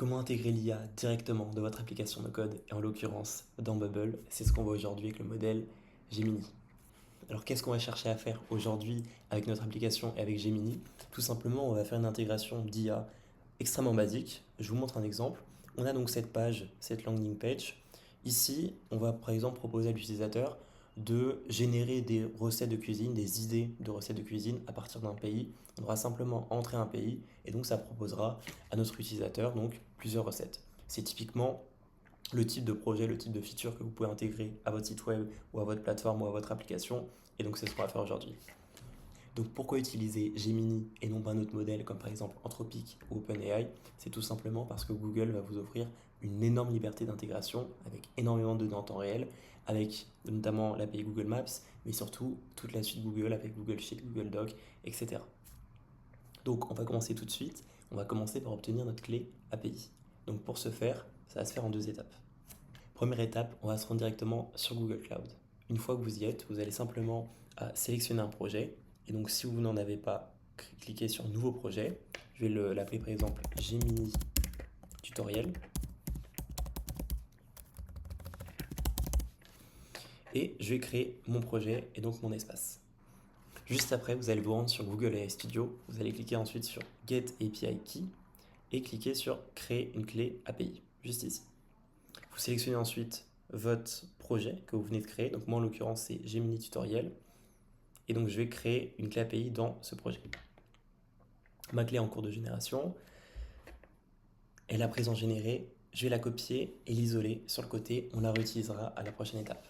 Comment intégrer l'IA directement dans votre application de code, et en l'occurrence dans Bubble, c'est ce qu'on voit aujourd'hui avec le modèle Gemini. Alors qu'est-ce qu'on va chercher à faire aujourd'hui avec notre application et avec Gemini? Tout simplement, on va faire une intégration d'IA extrêmement basique. Je vous montre un exemple. On a donc cette page, cette landing page. Ici, on va par exemple proposer à l'utilisateur de générer des recettes de cuisine, des idées de recettes de cuisine à partir d'un pays. On devra simplement entrer un pays et donc ça proposera à notre utilisateur donc plusieurs recettes. C'est typiquement le type de projet, le type de feature que vous pouvez intégrer à votre site web ou à votre plateforme ou à votre application. Et donc c'est ce qu'on va faire aujourd'hui. Donc pourquoi utiliser Gemini et non pas un autre modèle comme par exemple Anthropic ou OpenAI? C'est tout simplement parce que Google va vous offrir une énorme liberté d'intégration avec énormément de données en temps réel, avec notamment l'API Google Maps, mais surtout toute la suite Google avec Google Sheet, Google Doc, etc. Donc on va commencer tout de suite. On va commencer par obtenir notre clé API. Donc pour ce faire, ça va se faire en deux étapes. Première étape, on va se rendre directement sur Google Cloud. Une fois que vous y êtes, vous allez simplement sélectionner un projet. Et donc si vous n'en avez pas, cliquez sur Nouveau projet. Je vais l'appeler par exemple Gemini Tutoriel. Et je vais créer mon projet et donc mon espace. Juste après, vous allez vous rendre sur Google AI Studio. Vous allez cliquer ensuite sur Get API Key et cliquer sur Créer une clé API, juste ici. Vous sélectionnez ensuite votre projet que vous venez de créer. Donc moi en l'occurrence c'est Gemini Tutoriel. Et donc je vais créer une clé API dans ce projet. Ma clé est en cours de génération. Elle est à présent générée. Je vais la copier et l'isoler sur le côté. On la réutilisera à la prochaine étape.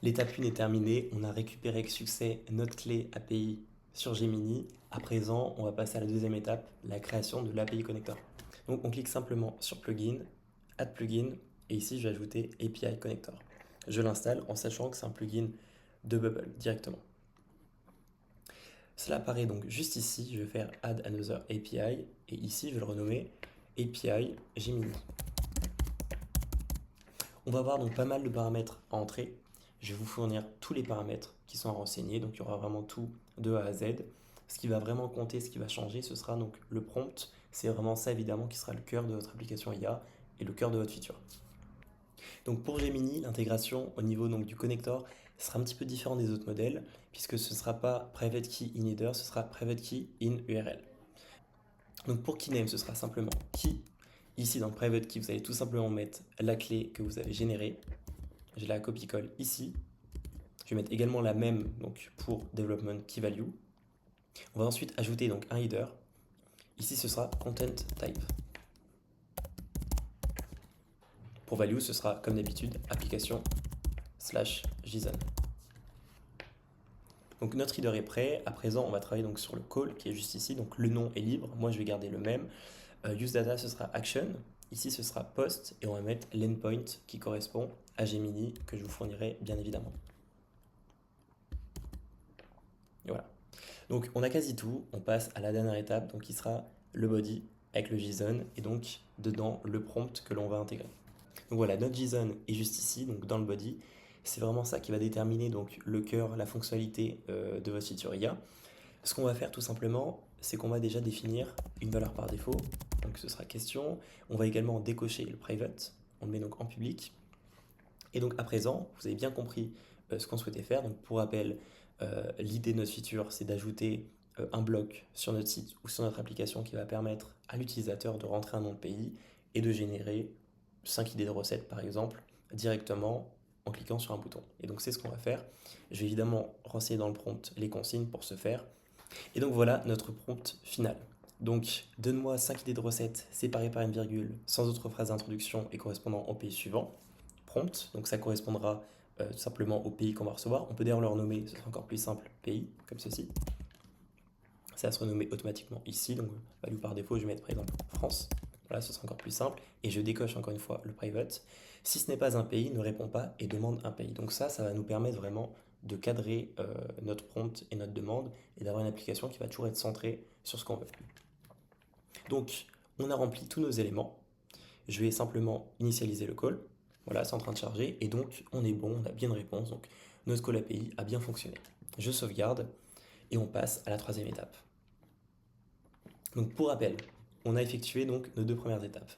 L'étape 1 est terminée. On a récupéré avec succès notre clé API sur Gemini. À présent, on va passer à la deuxième étape, la création de l'API connector. Donc on clique simplement sur Plugin, Add Plugin, et ici je vais ajouter API Connector. Je l'installe en sachant que c'est un plugin de Bubble directement. Cela apparaît donc juste ici, je vais faire Add Another API, et ici je vais le renommer API Gemini. On va avoir donc pas mal de paramètres à entrer. Je vais vous fournir tous les paramètres qui sont à renseigner, donc il y aura vraiment tout de A à Z. Ce qui va vraiment compter, ce qui va changer, ce sera donc le prompt. C'est vraiment ça évidemment qui sera le cœur de votre application IA et le cœur de votre feature. Donc pour Gemini, l'intégration au niveau donc du connector sera un petit peu différent des autres modèles, puisque ce ne sera pas private key in header, ce sera private key in URL. Donc pour keyname, ce sera simplement key. Ici dans private key, vous allez tout simplement mettre la clé que vous avez générée. Je la copie-colle ici. Je vais mettre également la même donc pour development key value. On va ensuite ajouter donc un header. Ici ce sera content type. Pour value, ce sera comme d'habitude application /JSON. Donc notre header est prêt. À présent, on va travailler donc sur le call qui est juste ici. Donc le nom est libre. Moi, je vais garder le même. UseData, ce sera action. Ici, ce sera post. Et on va mettre l'endpoint qui correspond à Gemini que je vous fournirai bien évidemment. Et voilà. Donc on a quasi tout. On passe à la dernière étape, donc qui sera le body avec le JSON et donc dedans le prompt que l'on va intégrer. Donc voilà, notre JSON est juste ici, donc dans le body. C'est vraiment ça qui va déterminer donc le cœur, la fonctionnalité de votre feature IA. Ce qu'on va faire tout simplement, c'est qu'on va déjà définir une valeur par défaut. Donc ce sera question. On va également décocher le private. On le met donc en public. Et donc à présent, vous avez bien compris ce qu'on souhaitait faire. Donc pour rappel, l'idée de notre feature, c'est d'ajouter un bloc sur notre site ou sur notre application qui va permettre à l'utilisateur de rentrer un nom de pays et de générer 5 idées de recettes par exemple directement en cliquant sur un bouton. Et donc c'est ce qu'on va faire. Je vais évidemment renseigner dans le prompt les consignes pour ce faire. Et donc voilà notre prompt final. Donc donne-moi 5 idées de recettes séparées par une virgule sans autre phrase d'introduction et correspondant au pays suivant. Prompt, donc ça correspondra tout simplement au pays qu'on va recevoir. On peut d'ailleurs le renommer, ce sera encore plus simple, pays, comme ceci. Ça va se renommer automatiquement ici, donc value par défaut, je vais mettre par exemple France. Voilà, ce sera encore plus simple. Et je décoche encore une fois le private. Si ce n'est pas un pays, ne répond pas et demande un pays. Donc ça va nous permettre vraiment de cadrer notre prompt et notre demande et d'avoir une application qui va toujours être centrée sur ce qu'on veut. Donc, on a rempli tous nos éléments. Je vais simplement initialiser le call. Voilà, c'est en train de charger et donc on est bon, on a bien une réponse. Donc notre call API a bien fonctionné. Je sauvegarde et on passe à la troisième étape. Donc pour rappel, on a effectué donc nos deux premières étapes.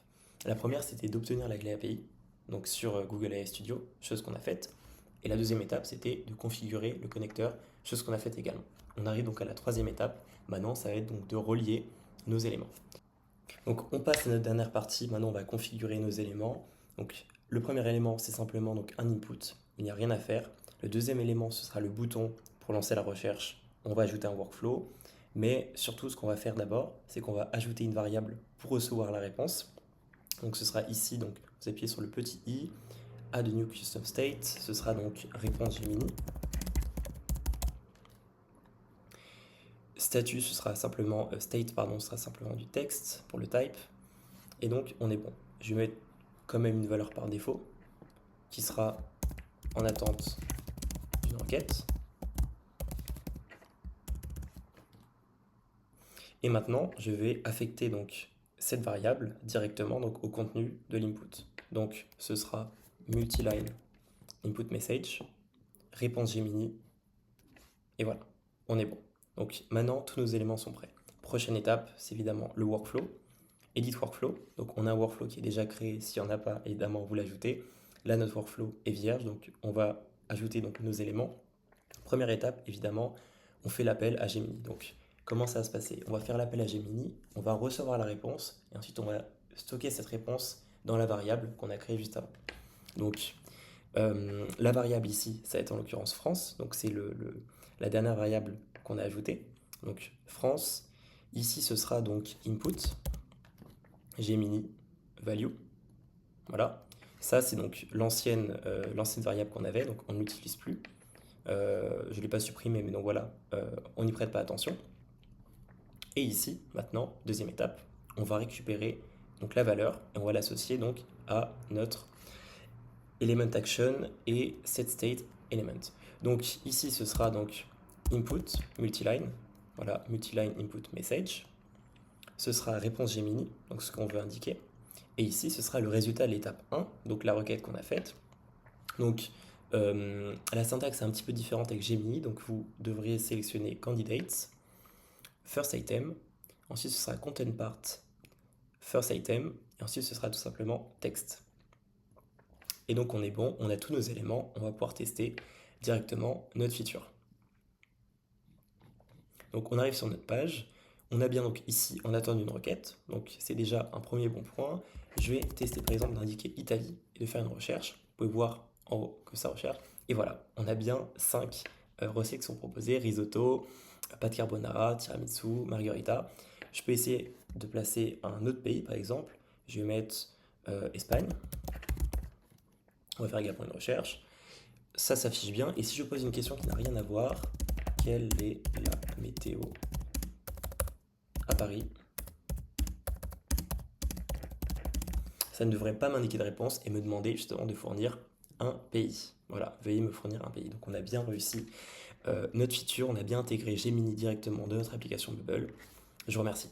La première, c'était d'obtenir la clé API, donc sur Google AI Studio, chose qu'on a faite. Et la deuxième étape, c'était de configurer le connecteur, chose qu'on a faite également. On arrive donc à la troisième étape. Maintenant, ça va être donc de relier nos éléments. Donc on passe à notre dernière partie. Maintenant, on va configurer nos éléments. Donc le premier élément, c'est simplement donc un input. Il n'y a rien à faire. Le deuxième élément, ce sera le bouton pour lancer la recherche. On va ajouter un workflow. Mais surtout, ce qu'on va faire d'abord, c'est qu'on va ajouter une variable pour recevoir la réponse. Donc ce sera ici, donc vous appuyez sur le petit i, add a new custom state, ce sera donc réponse Gemini. Statut, ce sera simplement state, pardon, ce sera simplement du texte pour le type. Et donc on est bon. Je vais mettre quand même une valeur par défaut qui sera en attente d'une requête. Et maintenant, je vais affecter donc cette variable directement donc, au contenu de l'input. Donc ce sera multiline input message, réponse Gemini, et voilà, on est bon. Donc maintenant, tous nos éléments sont prêts. Prochaine étape, c'est évidemment le workflow. Edit workflow, donc on a un workflow qui est déjà créé, s'il n'y en a pas, évidemment, vous l'ajoutez. Là, notre workflow est vierge, donc on va ajouter donc, nos éléments. Première étape, évidemment, on fait l'appel à Gemini. Donc, comment ça va se passer? On va faire l'appel à Gemini, on va recevoir la réponse, et ensuite on va stocker cette réponse dans la variable qu'on a créée juste avant. Donc, la variable ici, ça va être en l'occurrence France, donc c'est la dernière variable qu'on a ajoutée. Donc, France, ici ce sera donc input, Gemini, value, voilà. Ça, c'est donc l'ancienne variable qu'on avait, donc on ne l'utilise plus. Je ne l'ai pas supprimé, mais donc voilà, on n'y prête pas attention. Et ici, maintenant, deuxième étape, on va récupérer donc la valeur et on va l'associer donc à notre element action et set state element. Donc ici, ce sera donc input multiline, voilà, multiline input message. Ce sera réponse Gemini, donc ce qu'on veut indiquer. Et ici, ce sera le résultat de l'étape 1, donc la requête qu'on a faite. Donc la syntaxe est un petit peu différente avec Gemini, donc vous devriez sélectionner candidates, first item, ensuite ce sera content part, first item, et ensuite ce sera tout simplement texte. Et donc on est bon, on a tous nos éléments, on va pouvoir tester directement notre feature. Donc on arrive sur notre page, on a bien donc ici en attente d'une requête, donc c'est déjà un premier bon point. Je vais tester par exemple d'indiquer Italie et de faire une recherche. Vous pouvez voir en haut que ça recherche. Et voilà, on a bien 5 recettes qui sont proposées, risotto, pâte carbonara, tiramisu, margherita. Je peux essayer de placer un autre pays par exemple. Je vais mettre Espagne. On va faire également une recherche. Ça s'affiche bien. Et si je pose une question qui n'a rien à voir, quelle est la météo à Paris? Ça ne devrait pas m'indiquer de réponse et me demander justement de fournir un pays. Voilà, veuillez me fournir un pays. Donc on a bien réussi notre feature, on a bien intégré Gemini directement de notre application Bubble. Je vous remercie.